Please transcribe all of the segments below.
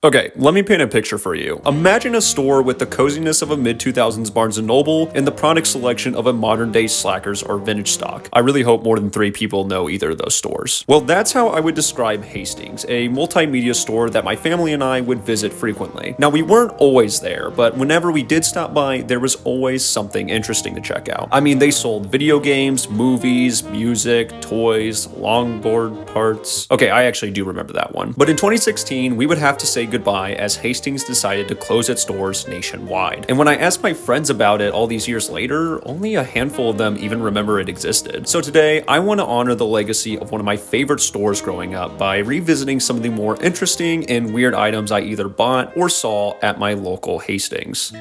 Okay, let me paint a picture for you. Imagine a store with the coziness of a mid-2000s Barnes & Noble and the product selection of a modern-day Slackers or Vintage Stock. I really hope more than 3 people know either of those stores. Well, that's how I would describe Hastings, a multimedia store that my family and I would visit frequently. Now, we weren't always there, but whenever we did stop by, there was always something interesting to check out. I mean, they sold video games, movies, music, toys, longboard parts. Okay, I actually do remember that one. But in 2016, we would have to say goodbye as Hastings decided to close its doors nationwide. And when I asked my friends about it all these years later, only a handful of them even remember it existed. So today, I want to honor the legacy of one of my favorite stores growing up by revisiting some of the more interesting and weird items I either bought or saw at my local Hastings.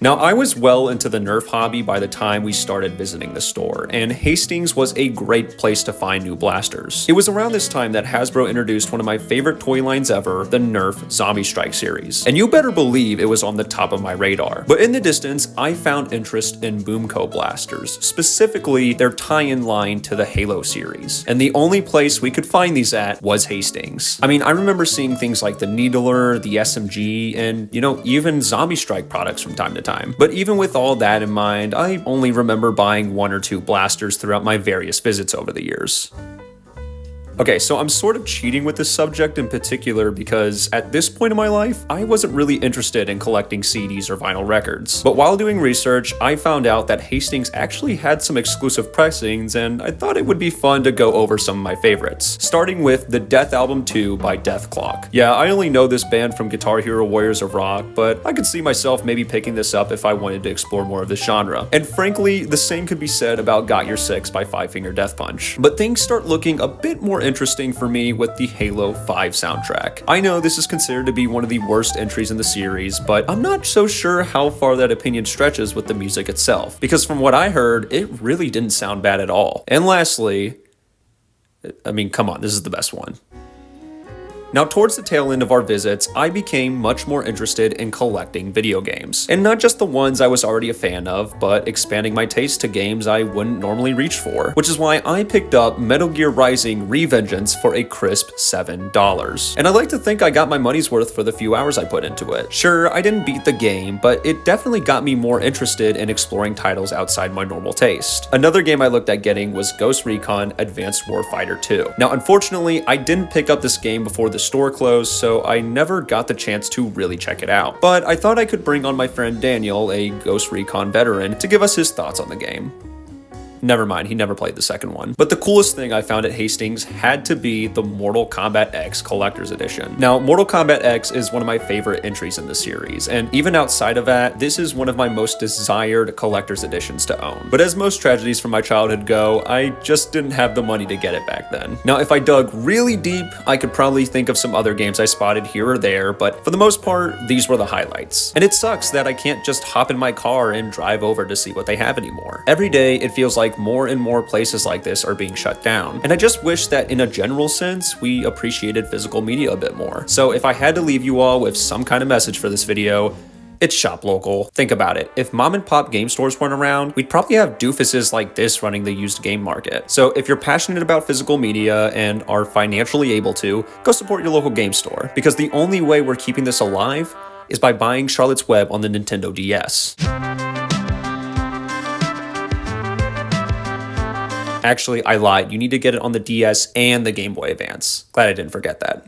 Now, I was well into the Nerf hobby by the time we started visiting the store, and Hastings was a great place to find new blasters. It was around this time that Hasbro introduced one of my favorite toy lines ever, the Nerf Zombie Strike series. And you better believe it was on the top of my radar. But in the distance, I found interest in Boomco blasters, specifically their tie-in line to the Halo series. And the only place we could find these at was Hastings. I mean, I remember seeing things like the Needler, the SMG, and, even Zombie Strike products from time to time. But even with all that in mind, I only remember buying 1 or 2 blasters throughout my various visits over the years. Okay, so I'm sort of cheating with this subject in particular because at this point in my life, I wasn't really interested in collecting CDs or vinyl records. But while doing research, I found out that Hastings actually had some exclusive pressings, and I thought it would be fun to go over some of my favorites. Starting with the Death Album 2 by Death Clock. Yeah, I only know this band from Guitar Hero Warriors of Rock, but I could see myself maybe picking this up if I wanted to explore more of this genre. And frankly, the same could be said about Got Your Six by Five Finger Death Punch. But things start looking a bit more interesting for me with the Halo 5 soundtrack. I know this is considered to be one of the worst entries in the series, but I'm not so sure how far that opinion stretches with the music itself, because from what I heard, it really didn't sound bad at all. And lastly, I mean, come on, this is the best one. Now, towards the tail end of our visits, I became much more interested in collecting video games. And not just the ones I was already a fan of, but expanding my taste to games I wouldn't normally reach for. Which is why I picked up Metal Gear Rising: Revengeance for a crisp $7. And I like to think I got my money's worth for the few hours I put into it. Sure, I didn't beat the game, but it definitely got me more interested in exploring titles outside my normal taste. Another game I looked at getting was Ghost Recon Advanced Warfighter 2. Now, unfortunately, I didn't pick up this game before the store closed, so I never got the chance to really check it out. But I thought I could bring on my friend Daniel, a Ghost Recon veteran, to give us his thoughts on the game. Never mind, he never played the second one. But the coolest thing I found at Hastings had to be the Mortal Kombat X Collector's Edition. Now, Mortal Kombat X is one of my favorite entries in the series, and even outside of that, this is one of my most desired collector's editions to own. But as most tragedies from my childhood go, I just didn't have the money to get it back then. Now, if I dug really deep, I could probably think of some other games I spotted here or there, but for the most part, these were the highlights. And it sucks that I can't just hop in my car and drive over to see what they have anymore. Every day, it feels like more and more places like this are being shut down. And I just wish that in a general sense, we appreciated physical media a bit more. So if I had to leave you all with some kind of message for this video, it's shop local. Think about it. If mom and pop game stores weren't around, we'd probably have doofuses like this running the used game market. So if you're passionate about physical media and are financially able to, go support your local game store, because the only way we're keeping this alive is by buying Charlotte's Web on the Nintendo DS. Actually, I lied. You need to get it on the DS and the Game Boy Advance. Glad I didn't forget that.